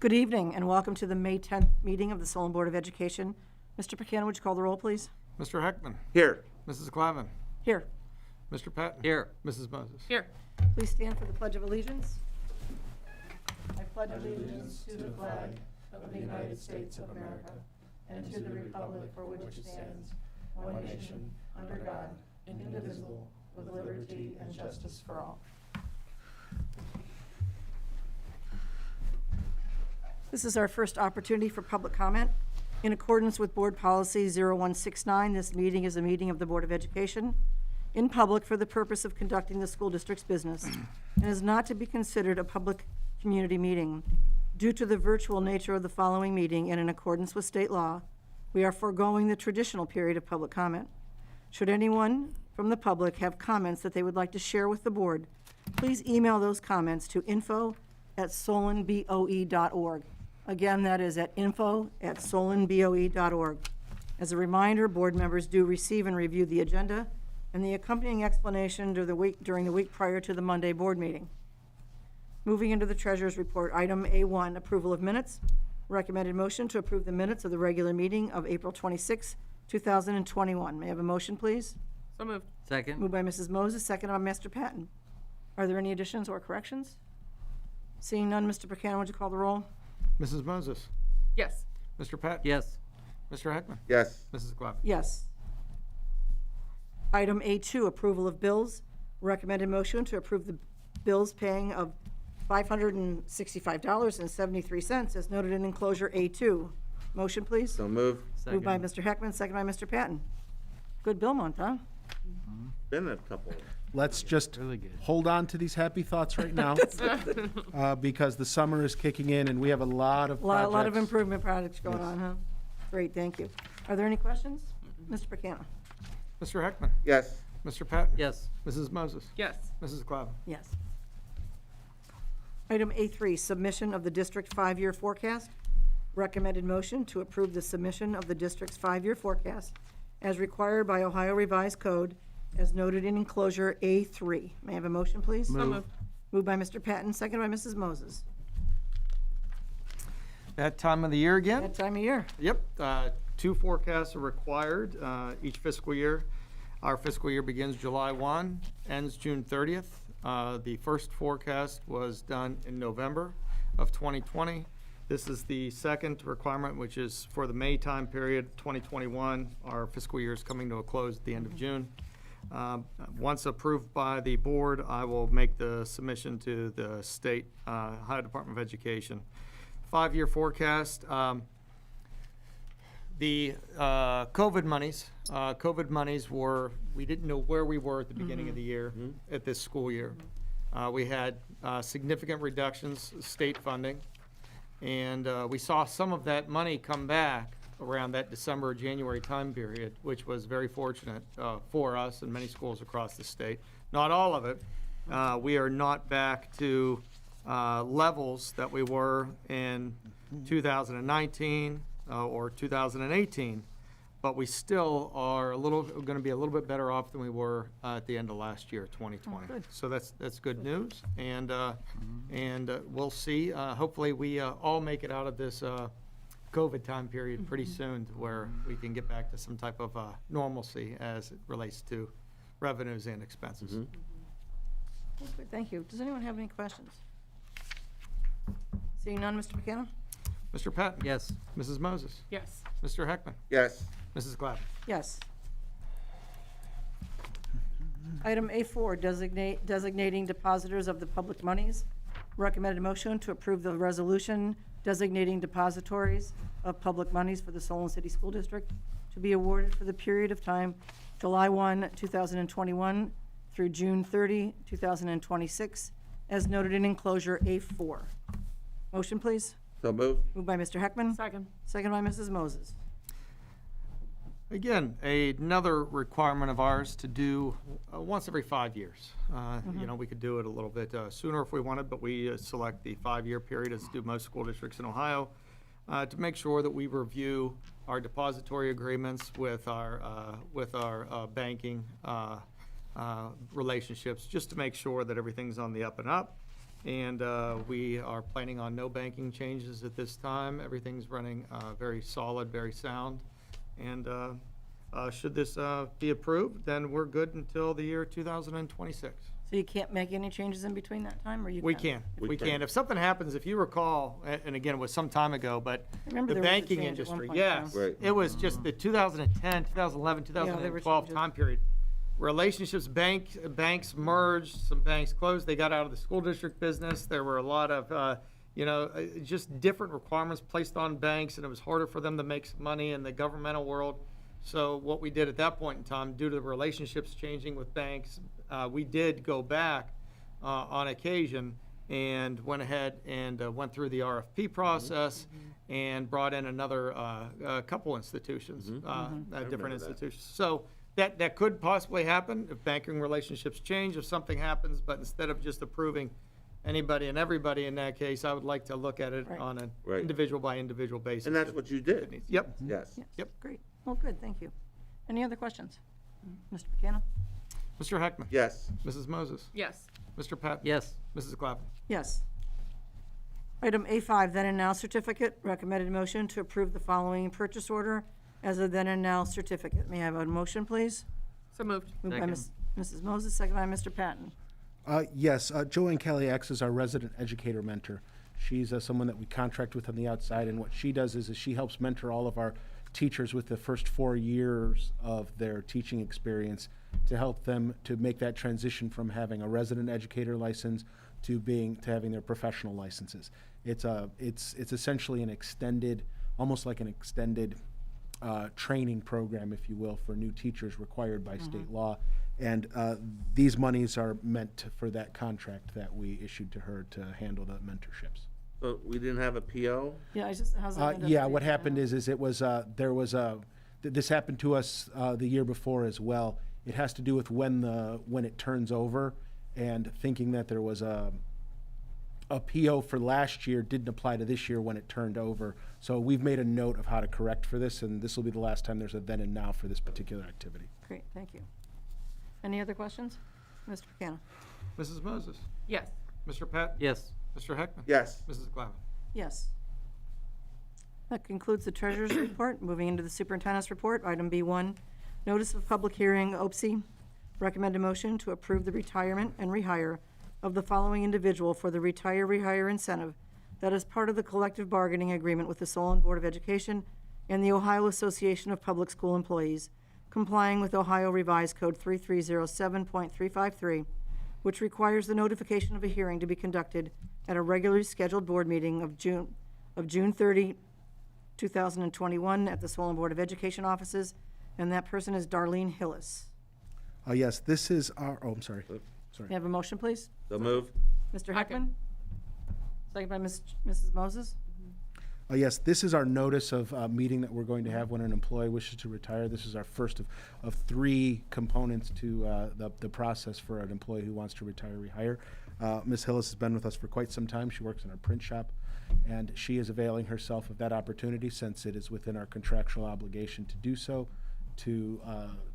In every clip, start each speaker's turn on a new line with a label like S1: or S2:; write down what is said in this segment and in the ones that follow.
S1: Good evening, and welcome to the May 10th meeting of the Solon Board of Education. Mr. Buchanan, would you call the roll, please?
S2: Mr. Heckman.
S3: Here.
S2: Mrs. Clavin.
S1: Here.
S2: Mr. Patton.
S3: Here.
S2: Mrs. Moses.
S4: Here.
S1: Please stand for the Pledge of Allegiance. I pledge allegiance to the flag of the United States of America and to the republic for which it stands, one nation, under God, indivisible, with liberty and justice for all. This is our first opportunity for public comment. In accordance with Board Policy 0169, this meeting is a meeting of the Board of Education in public for the purpose of conducting the school district's business and is not to be considered a public community meeting. Due to the virtual nature of the following meeting and in accordance with state law, we are foregoing the traditional period of public comment. Should anyone from the public have comments that they would like to share with the board, please email those comments to info@solonboe.org. Again, that is at info@solonboe.org. As a reminder, board members do receive and review the agenda and the accompanying explanation during the week prior to the Monday board meeting. Moving into the treasurer's report, item A1, approval of minutes. Recommended motion to approve the minutes of the regular meeting of April 26, 2021. May I have a motion, please?
S4: So moved.
S3: Second.
S1: Moved by Mrs. Moses, second by Mr. Patton. Are there any additions or corrections? Seeing none, Mr. Buchanan, would you call the roll?
S2: Mrs. Moses.
S4: Yes.
S2: Mr. Patton.
S3: Yes.
S2: Mr. Heckman.
S3: Yes.
S2: Mrs. Clavin.
S1: Yes. Item A2, approval of bills. Recommended motion to approve the bills paying of $565.73 as noted in enclosure A2. Motion, please.
S3: So moved.
S1: Moved by Mr. Heckman, second by Mr. Patton. Good bill month, huh?
S3: Been a couple.
S5: Let's just hold on to these happy thoughts right now, because the summer is kicking in and we have a lot of
S1: A lot of
S5: projects.
S1: improvement projects going
S5: Yes.
S1: on, huh? Great, thank you. Are there any questions? Mr. Buchanan?
S2: Mr. Heckman.
S3: Yes.
S2: Mr. Patton.
S3: Yes.
S2: Mrs. Moses.
S4: Yes.
S2: Mrs. Clavin.
S1: Yes. Item A3, submission of the district 5-year forecast. Recommended motion to approve the submission of the district's 5-year forecast as required by Ohio Revised Code as noted in enclosure A3. May I have a motion, please?
S4: So moved.
S1: Moved by Mr. Patton, second by Mrs. Moses.
S2: That time of the year again?
S1: That time of year.
S2: Yep. 2 forecasts are required each fiscal year. Our fiscal year begins July 1, ends June 30th. The first forecast was done in November of 2020. This is the second requirement, which is for the May time period, 2021. Our fiscal year is coming to a close at the end of June. Once approved by the board, I will make the submission to the state Ohio Department of Education. 5-year forecast. The COVID monies were, we didn't know where we were at the beginning of the year, at this school year. We had significant reductions, state funding, and we saw some of that money come back around that December, January time period, which was very fortunate for us and many schools across the state. Not all of it. We are not back to levels that we were in 2019 or 2018, but we still are going to be a little bit better off than we were at the end of last year, 2020.
S1: good.
S2: So that's good news, and we'll see. Hopefully, we all make it out of this COVID time period pretty soon, to where we can get back to some type of normalcy as it relates to revenues and expenses.
S1: Okay, good, thank you. Does anyone have any questions? Seeing none, Mr. Buchanan?
S2: Mr. Patton.
S3: Yes.
S2: Mrs. Moses.
S4: Yes.
S2: Mr. Heckman.
S3: Yes.
S2: Mrs. Clavin.
S1: Yes. Item A4, designating depositors of the public monies. Recommended motion to approve the resolution designating depositories of public monies for the Solon City School District to be awarded for the period of time July 1, 2021 through June 30, 2026, as noted in enclosure A4. Motion, please.
S3: So moved.
S1: Moved by Mr. Heckman.
S4: Second.
S1: Second by Mrs. Moses.
S2: Again, another requirement of ours to do once every 5 years. You know, we could do it a little bit sooner if we wanted, but we select the 5-year period, as do most school districts in Ohio, to make sure that we review our depository agreements with our banking relationships, just to make sure that everything's on the up and up, And we are planning on no banking changes at this time. Everything's running very solid, very sound. And should this be approved, then we're good until the year 2026.
S1: So you can't make any changes in between that time, or you can?
S2: We can, we can. If something happens, if you recall, and again, it was some time ago, but
S1: remember
S2: the
S1: there was a
S2: banking
S1: change at one
S2: industry,
S1: point in time.
S2: yes.
S3: Right.
S2: It was just the 2010, 2011,
S1: there were
S2: 2012
S1: changes.
S2: time period. Relationships, banks merged, some banks closed, they got out of the school district business. There were a lot of, just different requirements placed on banks, and it was harder for them to make some money in the governmental world. So what we did at that point in time, due to the relationships changing with banks, we did go back on occasion and went ahead and went through the RFP process and brought in another couple institutions, different institutions. So that could possibly happen if banking relationships change, if something happens, but instead of just approving anybody and everybody in that case, I would like to look at it
S1: Right.
S2: on an
S3: Right.
S2: individual by individual basis.
S3: And that's what you did.
S2: Yep.
S3: Yes.
S1: Yes,
S2: Yep.
S1: great. Well, good, thank you. Any other questions? Mr. McKenna?
S2: Mr. Heckman?
S3: Yes.
S2: Mrs. Moses?
S4: Yes.
S2: Mr. Patton?
S6: Yes.
S2: Mrs. Glavin?
S1: Yes. Item A5, then and now certificate. Recommended motion to approve the following purchase order as a then and now certificate. May I have a motion, please?
S4: So moved.
S1: Moved by
S6: Second.
S1: Mrs. Moses, second by Mr. Patton.
S5: Yes, Joanne Kelly acts as our resident educator mentor. She's someone that we contract with on the outside, and what she does is she helps mentor all of our teachers with the first 4 years of their teaching experience to help them to make that transition from having a resident educator license to having their professional licenses. It's essentially an extended, almost like an extended training program, if you will, for new teachers required by state law. And these monies are meant for that contract that we issued to her to handle the mentorships.
S3: So we didn't have a PO?
S1: Yeah, how's that? end up
S5: Yeah,
S1: for
S5: what
S1: you?
S5: happened is it was, this happened to us the year before as well. It has to do with when it turns over, and thinking that there was a PO for last year didn't apply to this year when it turned over. So we've made a note of how to correct for this, and this will be the last time there's a then and now for this particular activity.
S1: Great, thank you. Any other questions? Mr. McKenna?
S2: Mrs. Moses?
S4: Yes.
S2: Mr. Patton?
S6: Yes.
S2: Mr. Heckman?
S3: Yes.
S2: Mrs. Glavin?
S1: Yes. That concludes the treasurer's report. Moving into the superintendent's report, item B1, notice of public hearing, OPSI. Recommend a motion to approve the retirement and rehire of the following individual for the Retire Rehire incentive that is part of the collective bargaining agreement with the Solon Board of Education and the Ohio Association of Public School Employees, complying with Ohio Revised Code 3307.353, which requires the notification of a hearing to be conducted at a regularly scheduled board meeting of June 30, 2021, at the Solon Board of Education offices, and that person is Darlene Hillis.
S5: Yes, this is our, I'm sorry.
S1: May I have a motion, please?
S3: So moved?
S1: Mr.
S4: Second.
S1: Heckman? Second by Mrs. Moses?
S5: Yes, this is our notice of meeting that we're going to have when an employee wishes to retire. This is our first of 3 components to the process for an employee who wants to retire, rehire. Ms. Hillis has been with us for quite some time. She works in our print shop, and she is availing herself of that opportunity, since it is within our contractual obligation to do so, to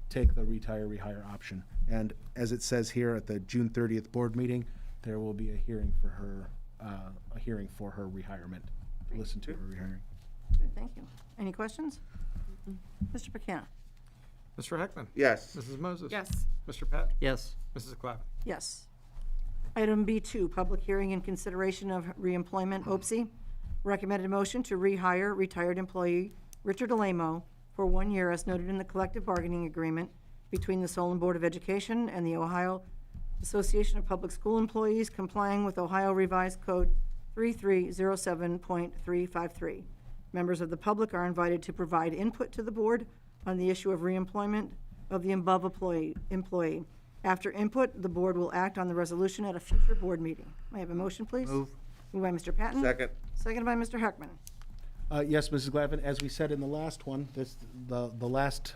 S5: take the retire, rehire option. And as it says here, at the June 30th board meeting, there will be a hearing for her rehirement. Listen to her rehiring.
S1: Good, thank you. Any questions? Mr. McKenna?
S2: Mr. Heckman?
S3: Yes.
S2: Mrs. Moses?
S4: Yes.
S2: Mr. Patton?
S6: Yes.
S2: Mrs. Glavin?
S1: Yes. Item B2, public hearing in consideration of reemployment, OPSI. Recommended motion to rehire retired employee Richard Alamo for 1 year as noted in the collective bargaining agreement between the Solon Board of Education and the Ohio Association of Public School Employees, complying with Ohio Revised Code 3307.353. Members of the public are invited to provide input to the board on the issue of reemployment of the above employee. After input, the board will act on the resolution at a future board meeting. May I have a motion, please?
S6: Move.
S1: Moved by Mr. Patton.
S3: Second?
S1: Seconded by Mr. Heckman.
S5: Yes, Mrs. Glavin, as we said in the last one, the last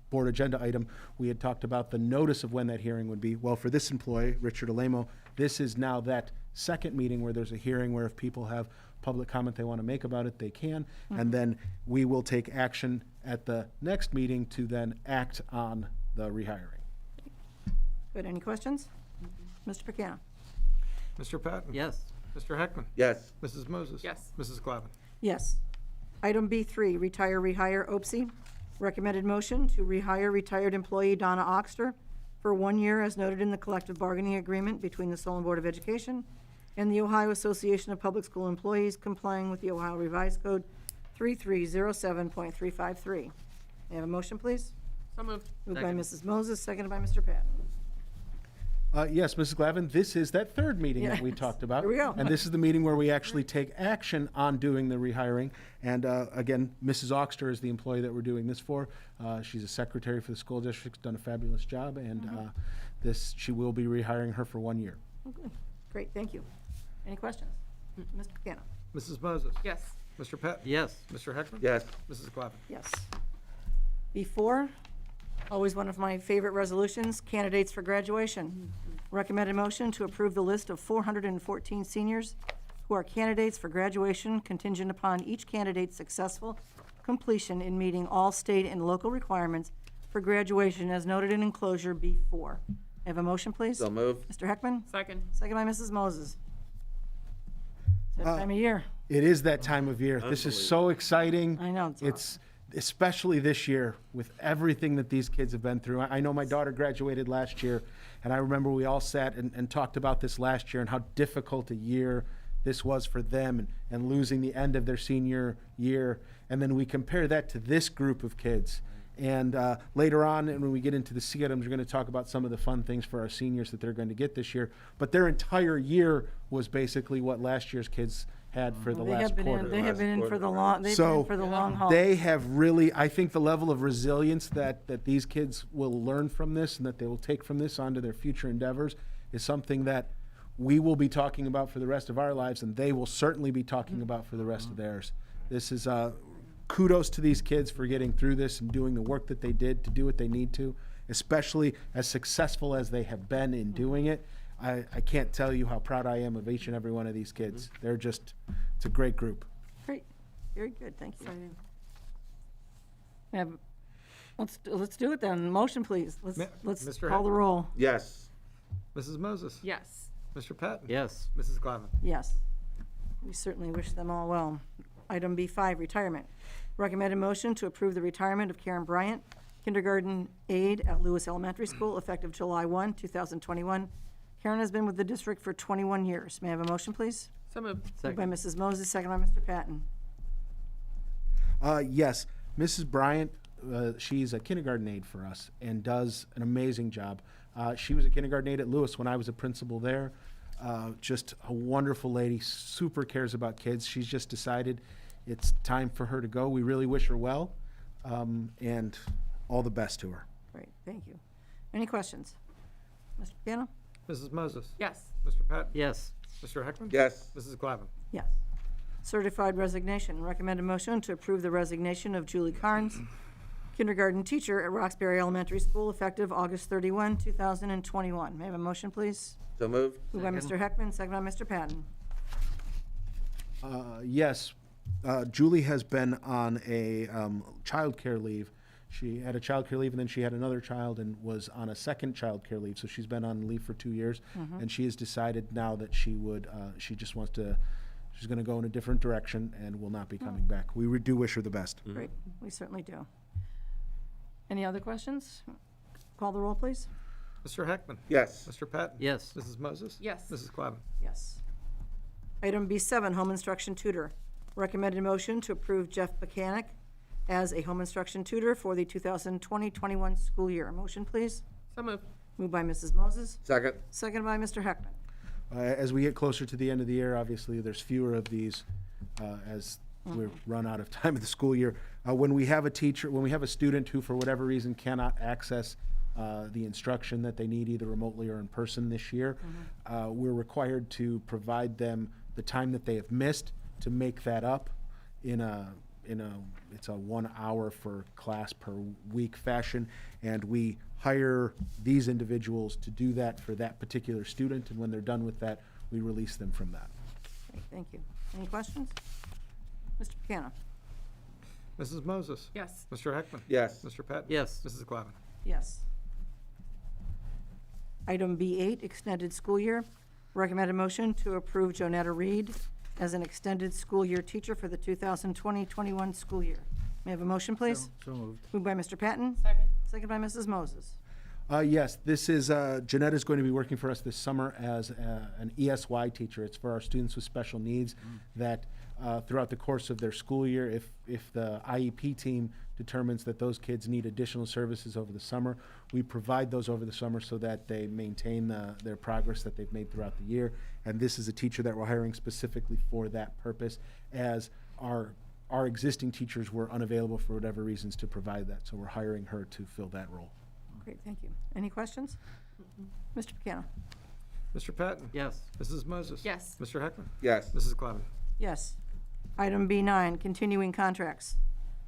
S5: board agenda item, we had talked about the notice of when that hearing would be. Well, for this employee, Richard Alamo, this is now that second meeting where there's a hearing where if people have public comment they want to make about it, they can. And then we will take action at the next meeting to then act on the rehiring.
S1: Good, any questions? Mr. McKenna?
S2: Mr. Patton?
S4: Yes.
S2: Mr. Heckman?
S3: Yes.
S2: Mrs. Moses?
S6: Yes.
S2: Mrs. Glavin?
S1: Yes. Item B3, retire, rehire, OPSI. Recommended motion to rehire retired employee Donna Oxter for 1 year as noted in the collective bargaining agreement between the Solon Board of Education and the Ohio Association of Public School Employees complying with the Ohio Revised Code 3307.353. May I have a motion, please?
S6: So moved.
S1: Moved by
S4: Second.
S1: Mrs. Moses, seconded by Mr. Patton.
S5: Yes, Mrs. Glavin, this is that third meeting that we
S1: Yes.
S5: talked about.
S1: Here we go.
S5: And this is the meeting where we actually take action on doing the rehiring. And again, Mrs. Oxter is the employee that we're doing this for. She's a secretary for the school district, done a fabulous job, and she will be rehiring her for 1 year.
S1: Oh, good. Great, thank you. Any questions? Mr. Buchanan?
S2: Mrs. Moses?
S6: Yes.
S2: Mr. Patton?
S4: Yes.
S2: Mr. Heckman?
S3: Yes.
S2: Mrs. Glavin?
S1: Yes. Before, always one of my favorite resolutions, candidates for graduation. Recommended motion to approve the list of 414 seniors who are candidates for graduation contingent upon each candidate's successful completion in meeting all state and local requirements for graduation as noted in enclosure B4. I have a motion, please?
S3: So moved.
S1: Mr. Heckman?
S6: Second.
S1: Second by Mrs. Moses. It's that time of year.
S5: It is that time of year. This is so exciting.
S1: I know, it's
S5: It's especially this year with everything that these kids have been through. I know my daughter graduated last year, and I remember we all sat and talked about this last year and how difficult a year this was for them and losing the end of their senior year. And then we compare that to this group of kids. And later on, and when we get into the C items, we're going to talk about some of the fun things for our seniors that they're going to get this year. But their entire year was basically what last year's kids had for the
S1: They
S5: last
S1: have been
S5: quarter.
S1: in, they have been in for the long, they've been
S5: So,
S1: in for the long haul.
S5: They have really, I think the level of resilience that these kids will learn from this and that they will take from this onto their future endeavors is something that we will be talking about for the rest of our lives, and they will certainly be talking about for the rest of theirs. This is kudos to these kids for getting through this and doing the work that they did to do what they need to, especially as successful as they have been in doing it. I can't tell you how proud I am of each and every one of these kids. They're just, it's a great group.
S1: Great, very good, thank you. Let's do it then. Motion, please. Let's
S2: Mr.
S1: call the roll.
S3: Yes.
S2: Mrs. Moses?
S6: Yes.
S2: Mr. Patton?
S4: Yes.
S2: Mrs. Glavin?
S1: Yes. We certainly wish them all well. Item B5, retirement. Recommended motion to approve the retirement of Karen Bryant, kindergarten aide at Lewis Elementary School, effective July 1, 2021. Karen has been with the district for 21 years. May I have a motion, please?
S6: So moved.
S1: Moved by
S4: Second.
S1: Mrs. Moses, second by Mr. Patton.
S5: Yes, Mrs. Bryant, she's a kindergarten aide for us and does an amazing job. She was a kindergarten aide at Lewis when I was a principal there. Just a wonderful lady, super cares about kids. She's just decided it's time for her to go. We really wish her well, and all the best to her.
S1: Great, thank you. Any questions? Mr. Piano?
S2: Mrs. Moses?
S6: Yes.
S2: Mr. Patton?
S4: Yes.
S2: Mr. Heckman?
S3: Yes.
S2: Mrs. Glavin?
S1: Yes. Certified resignation. Recommended motion to approve the resignation of Julie Carnes, kindergarten teacher at Roxbury Elementary School, effective August 31, 2021. May I have a motion, please?
S3: So moved.
S1: Moved by Mr. Heckman, second by Mr. Patton.
S5: Yes, Julie has been on a childcare leave. She had a childcare leave, and then she had another child and was on a second childcare leave. So she's been on leave for 2 years, and she has decided now that she just wants to, she's going to go in a different direction and will not be coming back. We do wish her the best.
S1: Great, we certainly do. Any other questions? Call the roll, please.
S2: Mr. Heckman?
S3: Yes.
S2: Mr. Patton?
S4: Yes.
S2: Mrs. Moses?
S6: Yes.
S2: Mrs. Glavin?
S1: Yes. Item B7, home instruction tutor. Recommended motion to approve Jeff Mechanic as a home instruction tutor for the 2020-21 school year. Motion, please.
S6: So moved.
S1: Moved by Mrs. Moses,
S3: Second.
S1: second by Mr. Heckman.
S5: As we get closer to the end of the year, obviously, there's fewer of these as we run out of time of the school year. When we have a teacher, when we have a student who, for whatever reason, cannot access the instruction that they need either remotely or in person this year, we're required to provide them the time that they have missed to make that up it's a 1 hour for class per week fashion, and we hire these individuals to do that for that particular student, and when they're done with that, we release them from that.
S1: Great, thank you. Any questions? Mr. Piano?
S2: Mrs. Moses?
S6: Yes.
S2: Mr. Heckman?
S3: Yes.
S2: Mr. Patton?
S4: Yes.
S2: Mrs. Glavin?
S1: Yes. Item B8, extended school year. Recommended motion to approve Jonetta Reed as an extended school year teacher for the 2020-21 school year. May I have a motion, please?
S4: So moved.
S1: Moved by Mr. Patton,
S6: Second.
S1: second by Mrs. Moses.
S5: Yes, this is, Jonetta is going to be working for us this summer as an ESY teacher. It's for our students with special needs that throughout the course of their school year, if the IEP team determines that those kids need additional services over the summer, we provide those over the summer so that they maintain their progress that they've made throughout the year. And this is a teacher that we're hiring specifically for that purpose, as our existing teachers were unavailable for whatever reasons to provide that. So we're hiring her to fill that role.
S1: Great, thank you. Any questions? Mr. Buchanan?
S2: Mr. Patton?
S4: Yes.
S2: Mrs. Moses?
S6: Yes.
S2: Mr. Heckman?
S3: Yes.
S2: Mrs. Glavin?
S1: Yes. Item B9, continuing contracts.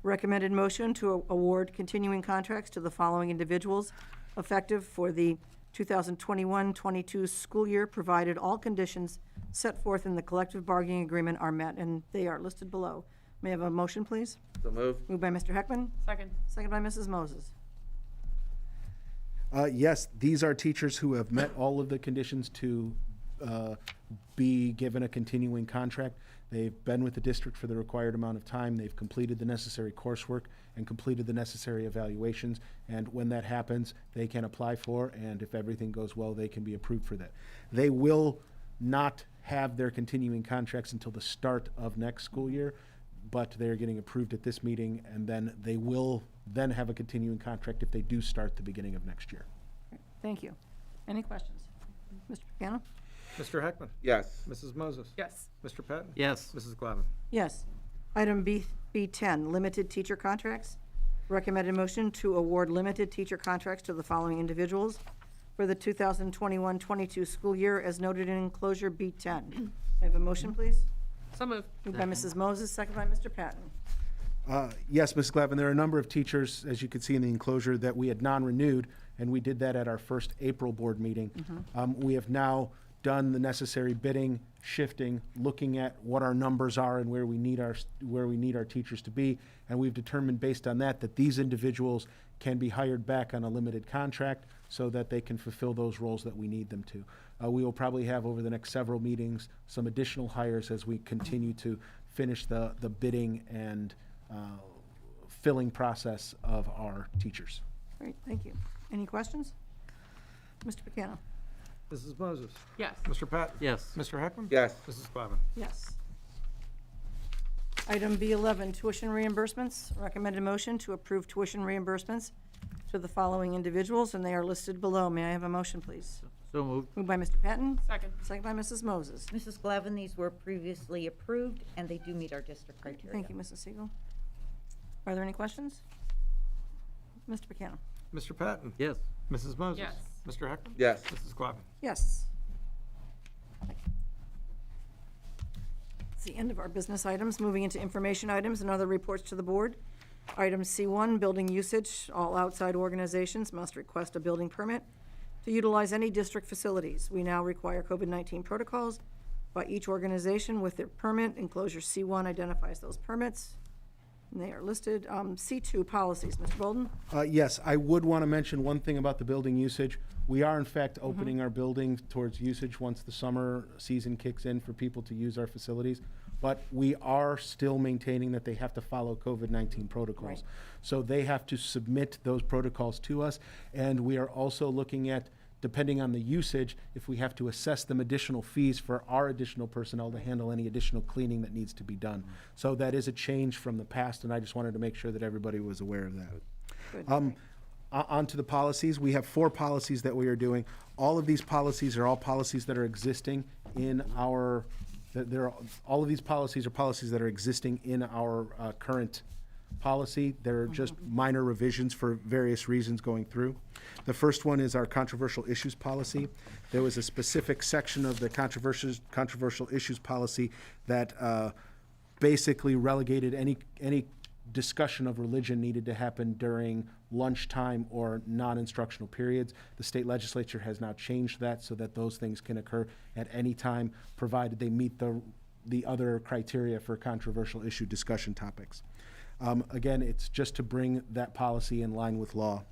S1: Recommended motion to award continuing contracts to the following individuals effective for the 2021-22 school year, provided all conditions set forth in the collective bargaining agreement are met, and they are listed below. May I have a motion, please?
S3: So moved.
S1: Moved by Mr. Heckman,
S6: Second.
S1: second by Mrs. Moses.
S5: Yes, these are teachers who have met all of the conditions to be given a continuing contract. They've been with the district for the required amount of time. They've completed the necessary coursework and completed the necessary evaluations. And when that happens, they can apply for, and if everything goes well, they can be approved for that. They will not have their continuing contracts until the start of next school year, but they're getting approved at this meeting, and then they will then have a continuing contract if they do start the beginning of next year.
S1: Great, thank you. Any questions? Mr. Buchanan?
S2: Mr. Heckman?
S3: Yes.
S2: Mrs. Moses?
S6: Yes.
S2: Mr. Patton?
S4: Yes.
S2: Mrs. Glavin?
S1: Yes. Item B10, limited teacher contracts. Recommended motion to award limited teacher contracts to the following individuals for the 2021-22 school year as noted in enclosure B10. May I have a motion, please?
S6: So moved.
S1: Moved by Mrs. Moses, second by Mr. Patton.
S5: Yes, Ms. Glavin, there are a number of teachers, as you can see in the enclosure, that we had non-renewed, and we did that at our first April board meeting. We have now done the necessary bidding, shifting, looking at what our numbers are and where we need our teachers to be, and we've determined based on that that these individuals can be hired back on a limited contract so that they can fulfill those roles that we need them to. We will probably have over the next several meetings some additional hires as we continue to finish the bidding and filling process of our teachers.
S1: Great, thank you. Any questions? Mr. Buchanan?
S2: Mrs. Moses?
S6: Yes.
S2: Mr. Patton?
S4: Yes.
S2: Mr. Heckman?
S3: Yes.
S2: Mrs. Glavin?
S1: Yes. Item B11, tuition reimbursements. Recommended motion to approve tuition reimbursements to the following individuals, and they are listed below. May I have a motion, please?
S4: So moved.
S1: Moved by Mr. Patton,
S6: Second.
S1: second by Mrs. Moses.
S7: Mrs. Glavin, these were previously approved, and they do meet our district criteria.
S1: Thank you, Mrs. Siegel. Are there any questions? Mr. Buchanan?
S2: Mr. Patton?
S4: Yes.
S2: Mrs. Moses?
S6: Yes.
S2: Mr. Heckman?
S3: Yes.
S2: Mrs. Glavin?
S1: Yes. It's the end of our business items. Moving into information items and other reports to the board. Item C1, building usage. All outside organizations must request a building permit to utilize any district facilities. We now require COVID-19 protocols by each organization with their permit. Enclosure C1 identifies those permits, and they are listed. C2, policies. Mr. Bolden?
S5: Yes, I would want to mention one thing about the building usage. We are in fact opening our building towards usage once the summer season kicks in for people to use our facilities. But we are still maintaining that they have to follow COVID-19 protocols.
S1: Right.
S5: So they have to submit those protocols to us. And we are also looking at, depending on the usage, if we have to assess them additional fees for our additional personnel to handle any additional cleaning that needs to be done. So that is a change from the past, and I just wanted to make sure that everybody was aware of that.
S1: Good.
S5: On to the policies. We have 4 policies that we are doing. All of these policies are all policies that are existing in our, all of these policies are policies that are existing in our current policy. They're just minor revisions for various reasons going through. The first one is our controversial issues policy. There was a specific section of the controversial issues policy that basically relegated any discussion of religion needed to happen during lunchtime or non-instructional periods. The state legislature has now changed that so that those things can occur at any time, provided they meet the other criteria for controversial issue discussion topics. Again, it's just to bring that policy in line with law.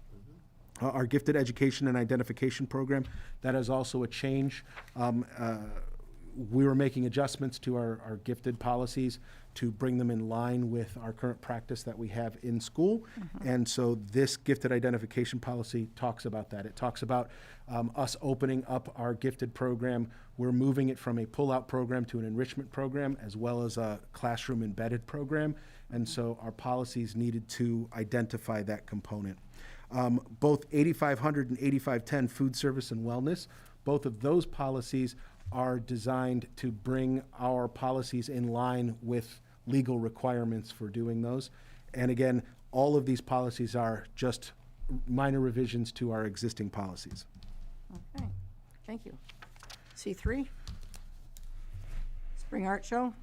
S5: our gifted education and identification program. That is also a change. We were making adjustments to our gifted policies to bring them in line with our current practice that we have in school. And so this gifted identification policy talks about that. It talks about us opening up our gifted program. We're moving it from a pull-out program to an enrichment program, as well as a classroom embedded program. And so our policies needed to identify that component. Both 8500 and 8510 food service and wellness, both of those policies are designed to bring our policies in line with legal requirements for doing those. And again, all of these policies are just minor revisions to our existing policies.
S1: Okay, thank you. C3, Spring Art Show.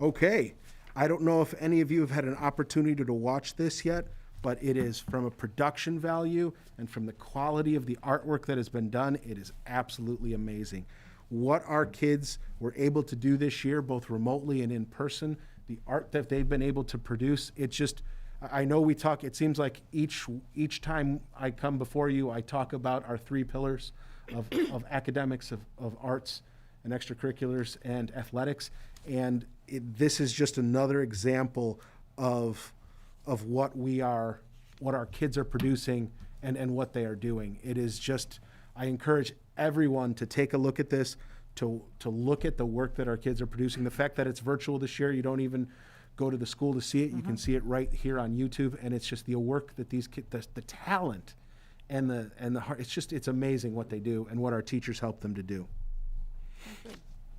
S5: Okay, I don't know if any of you have had an opportunity to watch this yet, but it is, from a production value and from the quality of the artwork that has been done, it is absolutely amazing. What our kids were able to do this year, both remotely and in person, the art that they've been able to produce, it's just, I know we talk, it seems like each time I come before you, I talk about our 3 pillars of academics, of arts and extracurriculars and athletics. And this is just another example of what our kids are producing and what they are doing. It is just, I encourage everyone to take a look at this, to look at the work that our kids are producing. The fact that it's virtual this year, you don't even go to the school to see it. You can see it right here on YouTube, and it's just the work that these kids, the talent and the heart, it's amazing what they do and what our teachers help them to do.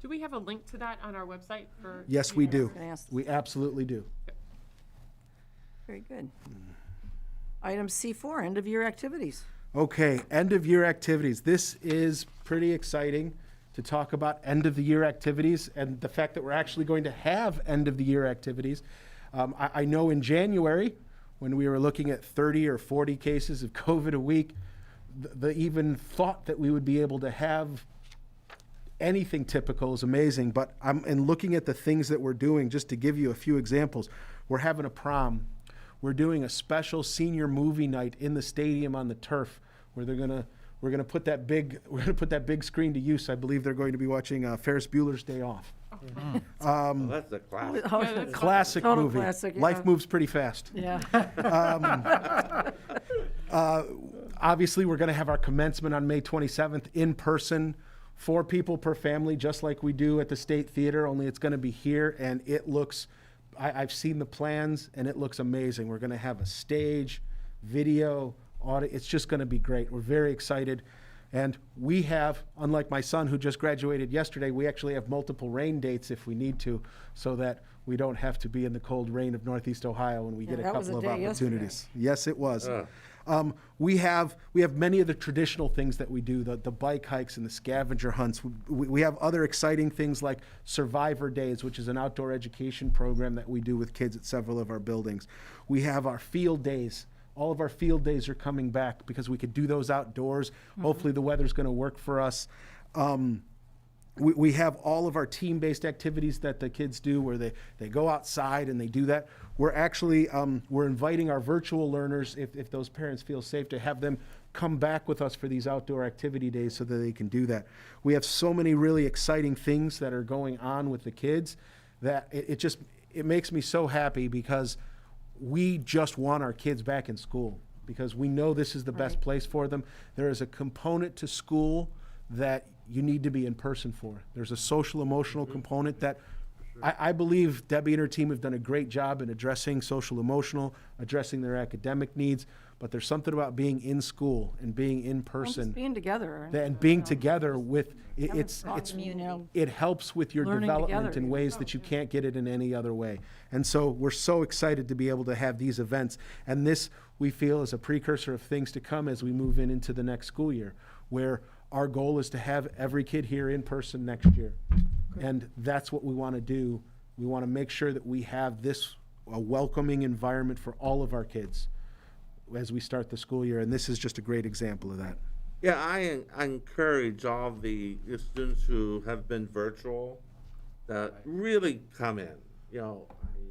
S4: Do we have a link to that on our website for?
S5: Yes, we do.
S1: Can I ask-
S5: We absolutely do.
S1: Very good. Item C4, end of year activities.
S5: Okay, end of year activities. This is pretty exciting to talk about end of the year activities and the fact that we're actually going to have end of the year activities. I know in January, when we were looking at 30 or 40 cases of COVID a week, the even thought that we would be able to have anything typical is amazing. But in looking at the things that we're doing, just to give you a few examples, we're having a prom. We're doing a special senior movie night in the stadium on the turf, where we're gonna put that big screen to use. I believe they're going to be watching Ferris Bueller's Day Off.
S3: Well, that's a classic.
S1: Oh,
S4: Yeah, that's
S5: Classic
S1: Total
S5: movie.
S1: classic, yeah.
S5: Life moves pretty fast.
S1: Yeah.
S5: Obviously, we're going to have our commencement on May 27th in person, 4 people per family, just like we do at the State Theater, only it's going to be here, and it looks, I've seen the plans, and it looks amazing. We're going to have a stage, video, audio. It's just going to be great. We're very excited. And we have, unlike my son who just graduated yesterday, we actually have multiple rain dates if we need to, so that we don't have to be in the cold rain of Northeast Ohio when we get a
S1: that was
S5: couple
S1: a
S5: of
S1: day
S5: opportunities. Yes, it was.
S3: Uh.
S5: We have many of the traditional things that we do, the bike hikes and the scavenger hunts. We have other exciting things like Survivor Days, which is an outdoor education program that we do with kids at several of our buildings. We have our field days. All of our field days are coming back because we could do those outdoors. Hopefully the weather's going to work for us. We have all of our team-based activities that the kids do where they go outside and they do that. We're actually, we're inviting our virtual learners, if those parents feel safe, to have them come back with us for these outdoor activity days so that they can do that. We have so many really exciting things that are going on with the kids that it makes me so happy, because we just want our kids back in school, because we know this is the best place for them. There is a component to school that you need to be in person for. There's a social emotional component that I believe Debbie and her team have done a great job in addressing social emotional, addressing their academic needs, but there's something about being in school and being in
S1: And
S5: person
S1: just being together.
S5: and being together with,
S1: Having
S5: it's,
S1: strong community.
S5: it helps with your
S1: Learning
S5: development
S1: together.
S5: in ways that you can't get it in any other way. And so we're so excited to be able to have these events. And this, we feel, is a precursor of things to come as we move into the next school year, where our goal is to have every kid here in person next year. And that's what we want to do. We want to make sure that we have a welcoming environment for all of our kids as we start the school year. And this is just a great example of that.
S3: Yeah, I encourage all the students who have been virtual that really come in. I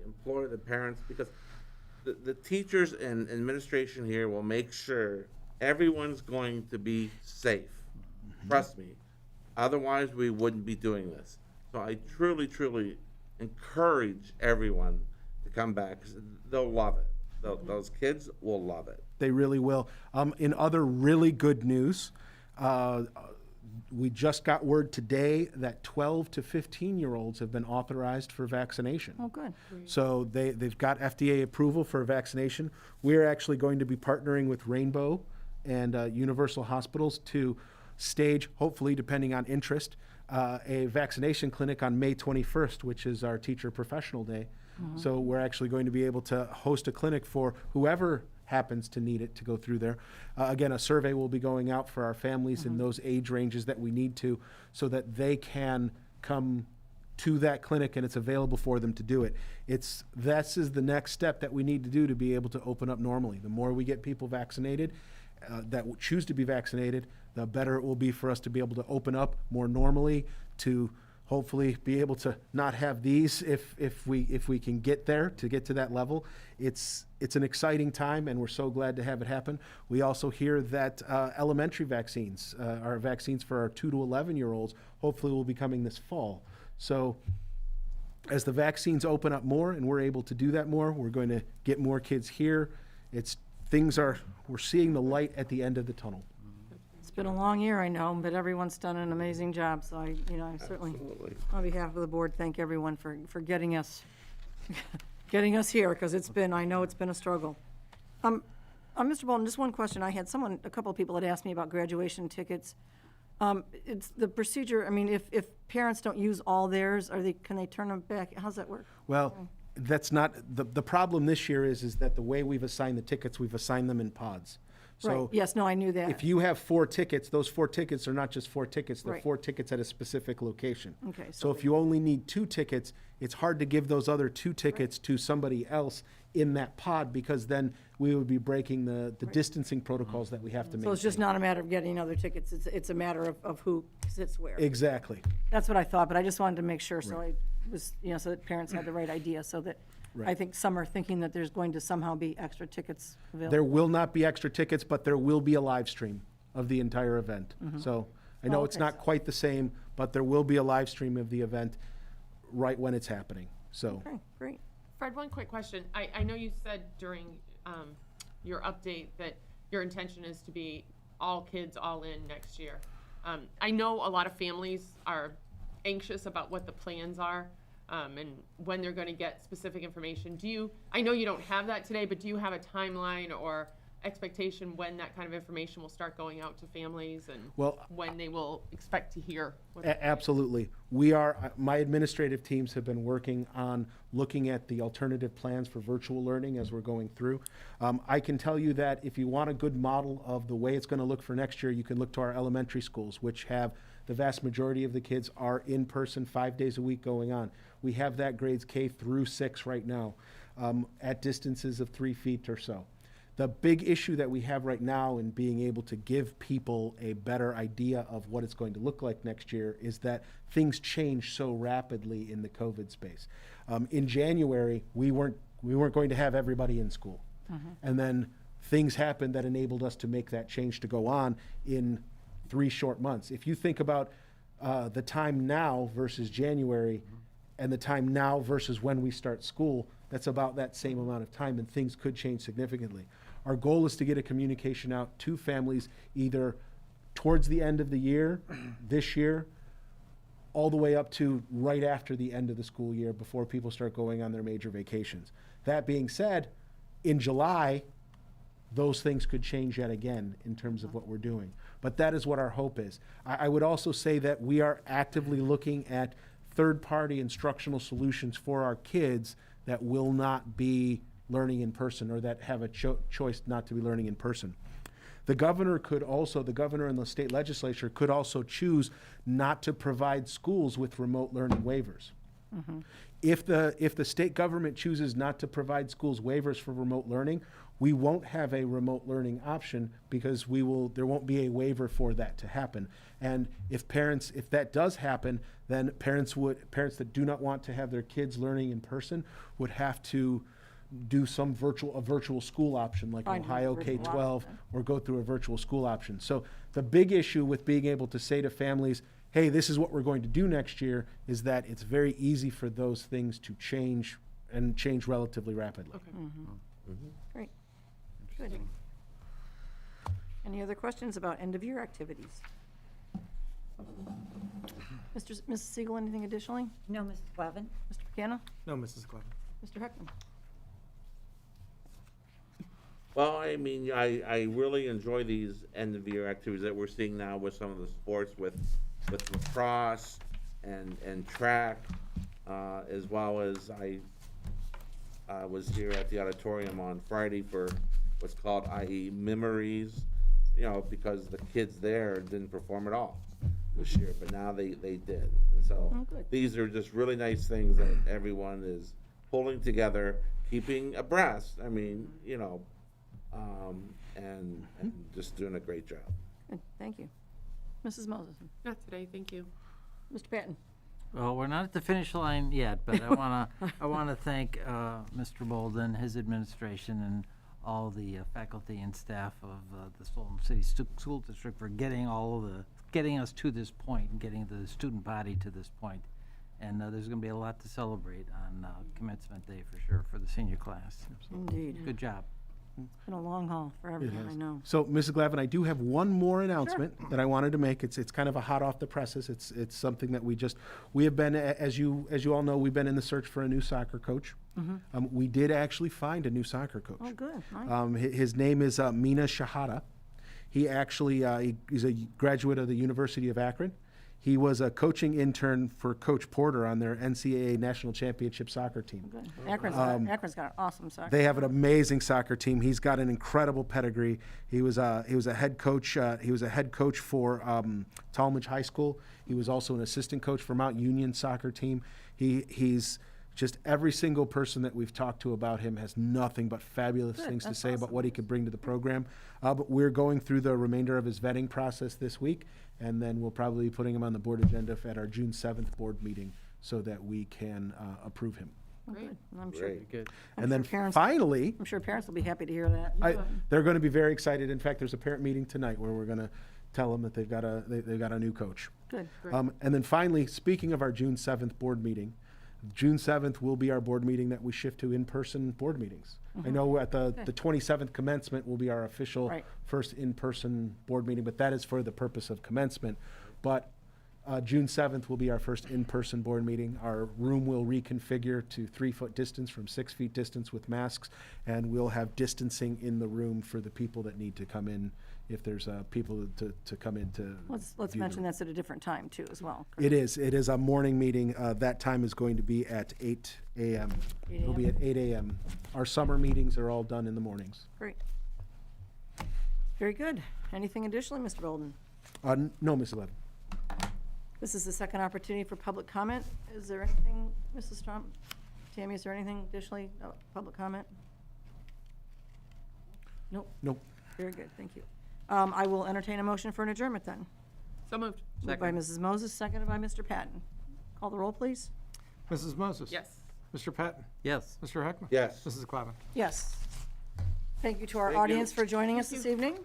S3: implore the parents, because the teachers and administration here will make sure everyone's going to be safe. Trust me. Otherwise, we wouldn't be doing this. So I truly, truly encourage everyone to come back, 'cause they'll love it. Those kids will love it.
S5: They really will. In other really good news, we just got word today that 12 to 15-year-olds have been authorized for vaccination.
S1: Oh, good.
S5: So they've got FDA approval for vaccination. We're actually going to be partnering with Rainbow and Universal Hospitals to stage, hopefully, depending on interest, a vaccination clinic on May 21st, which is our Teacher Professional Day. So we're actually going to be able to host a clinic for whoever happens to need it to go through there. Again, a survey will be going out for our families in those age ranges that we need to, so that they can come to that clinic and it's available for them to do it. This is the next step that we need to do to be able to open up normally. The more we get people vaccinated that choose to be vaccinated, the better it will be for us to be able to open up more normally, to hopefully be able to not have these if we can get there, to get to that level. It's an exciting time, and we're so glad to have it happen. We also hear that elementary vaccines, our vaccines for our 2 to 11-year-olds, hopefully will be coming this fall. So as the vaccines open up more and we're able to do that more, we're going to get more kids here. We're seeing the light at the end of the tunnel.
S1: It's been a long year, I know, but everyone's done an amazing job, so I certainly,
S3: Absolutely.
S1: on behalf of the board, thank everyone for getting us, getting us here, because I know it's been a struggle. Mr. Bolton, just one question. I had a couple of people had asked me about graduation tickets. It's the procedure, I mean, if parents don't use all theirs, can they turn them back? How's that work?
S5: Well, that's not, the problem this year is that the way we've assigned the tickets, we've assigned them in pods.
S1: Right,
S5: So
S1: yes, no, I knew that.
S5: if you have 4 tickets, those 4 tickets are not just 4 tickets, they're
S1: Right.
S5: 4 tickets at a specific location.
S1: Okay,
S5: So if you only need 2 tickets, it's hard to give those other 2 tickets to somebody else in that pod, because then we would be breaking the distancing protocols that we have to maintain.
S1: So it's just not a matter of getting other tickets, it's a matter of who sits where.
S5: Exactly.
S1: That's what I thought, but I just wanted to make sure, so I was, so that parents had the right idea, so that, I
S5: Right.
S1: think some are thinking that there's going to somehow be extra tickets available.
S5: There will not be extra tickets, but there will be a live stream of the entire event. So I know
S1: Oh,
S5: it's
S1: okay.
S5: not quite the same, but there will be a live stream of the event right when it's happening. So
S1: Okay, great.
S4: Fred, one quick question. I know you said during your update that your intention is to be all kids all in next year. I know a lot of families are anxious about what the plans are and when they're going to get specific information. I know you don't have that today, but do you have a timeline or expectation when that kind of information will start going out to families and
S5: Well,
S4: when they will expect to hear?
S5: Absolutely. My administrative teams have been working on looking at the alternative plans for virtual learning as we're going through. I can tell you that if you want a good model of the way it's going to look for next year, you can look to our elementary schools, which have the vast majority of the kids are in person 5 days a week going on. We have that grades K through 6 right now at distances of 3 feet or so. The big issue that we have right now in being able to give people a better idea of what it's going to look like next year is that things change so rapidly in the COVID space. In January, we weren't going to have everybody in school. And then things happened that enabled us to make that change to go on in 3 short months. If you think about the time now versus January and the time now versus when we start school, that's about that same amount of time, and things could change significantly. Our goal is to get a communication out to families either towards the end of the year, this year, all the way up to right after the end of the school year before people start going on their major vacations. That being said, in July, those things could change yet again in terms of what we're doing. But that is what our hope is. I would also say that we are actively looking at third-party instructional solutions for our kids that will not be learning in person or that have a choice not to be learning in person. The governor and the state legislature could also choose not to provide schools with remote learning waivers. If the state government chooses not to provide schools waivers for remote learning, we won't have a remote learning option because there won't be a waiver for that to happen. And if that does happen, then parents that do not want to have their kids learning in person would have to do a virtual school option like
S1: Find a
S5: Ohio
S1: virtual
S5: K-12,
S1: option.
S5: or go through a virtual school option. So the big issue with being able to say to families, hey, this is what we're going to do next year, is that it's very easy for those things to change and change relatively rapidly.
S4: Okay.
S1: Great. Good. Any other questions about end-of-year activities? Mrs. Siegel, anything additionally?
S7: No, Mrs. Glavin?
S1: Mr. McCanna?
S2: No, Mrs. Clevin.
S1: Mr. Heckman?
S3: Well, I mean, I really enjoy these end-of-year activities that we're seeing now with some of the sports with lacrosse and track, as well as I was here at the auditorium on Friday for what's called IE Memories, you know, because the kids there didn't perform at all this year, but now they did. And so
S1: Oh, good.
S3: these are just really nice things that everyone is pulling together, keeping abreast. I mean, you know, and just doing a great job.
S1: Good, thank you. Mrs. Moses?
S4: Not today, thank you.
S1: Mr. Patton?
S6: Well, we're not at the finish line yet, but I wanna thank Mr. Bolden, his administration, and all the faculty and staff of the Solon City School District for getting us to this point and getting the student body to this point. And there's gonna be a lot to celebrate on commencement day for sure for the senior class.
S1: Indeed.
S6: Good job.
S1: It's been a long haul for
S5: It
S1: everyone,
S5: has.
S1: I know.
S5: So, Mrs. Glavin, I do have one more announcement that I wanted to make. It's kind of a hot off the presses. It's something that we have been, as you all know, we've been in the search for a new soccer coach. We did actually find a new soccer coach.
S1: Oh, good, nice.
S5: His name is Mina Shahada. He actually he's a graduate of the University of Akron. He was a coaching intern for Coach Porter on their NCAA National Championship soccer team.
S1: Good. Akron's got an awesome soccer.
S5: They have an amazing soccer team. He's got an incredible pedigree. He was a head coach. He was a head coach for Talmadge High School. He was also an assistant coach for Mount Union soccer team. He's just every single person that we've talked to about him has nothing but fabulous things to
S1: that's
S5: say about
S1: awesome.
S5: what he could bring to the program. But we're going through the remainder of his vetting process this week, and then we'll probably be putting him on the board agenda at our June 7th board meeting so that we can approve him.
S1: Oh,
S4: Great.
S1: good. And I'm sure,
S3: Great.
S6: Good.
S5: And then
S1: sure parents-
S5: finally,
S1: I'm sure parents will be happy to hear that.
S5: they're going to be very excited. In fact, there's a parent meeting tonight where we're going to tell them that they've got a new coach.
S1: Good.
S4: Great.
S5: And then finally, speaking of our June 7th board meeting, June 7th will be our board meeting that we shift to in-person board meetings. I know at the 27th commencement will be our official
S1: Right.
S5: first in-person board meeting, but that is for the purpose of commencement. But June 7th will be our first in-person board meeting. Our room will reconfigure to 3-foot distance from 6 feet distance with masks, and we'll have distancing in the room for the people that need to come in, if there's people to come in to
S1: Let's
S5: view the
S1: mention
S5: room.
S1: that's at a different time too, as well.
S5: It is a morning meeting. That time is going to be at 8 a.m.
S1: 8
S5: It'll be at 8 a.m. Our summer meetings are all done in the mornings.
S1: Great. Very good. Anything additionally, Mr. Bolden?
S5: No, Ms. Levin.
S1: This is the second opportunity for public comment. Is there anything, Mrs. Trump? Tammy, is there anything additionally, public comment? Nope.
S5: Nope.
S1: Very good, thank you. I will entertain a motion for an adjournment then.
S4: So moved.
S1: Moved by Mrs. Moses, seconded by Mr. Patton. Call the roll, please.
S2: Mrs. Moses?
S4: Yes.
S2: Mr. Patton?
S6: Yes.
S2: Mr. Heckman?
S3: Yes.
S2: Mrs. Clevin?
S1: Yes. Thank you to our
S3: Thank you.
S1: audience for joining us this evening.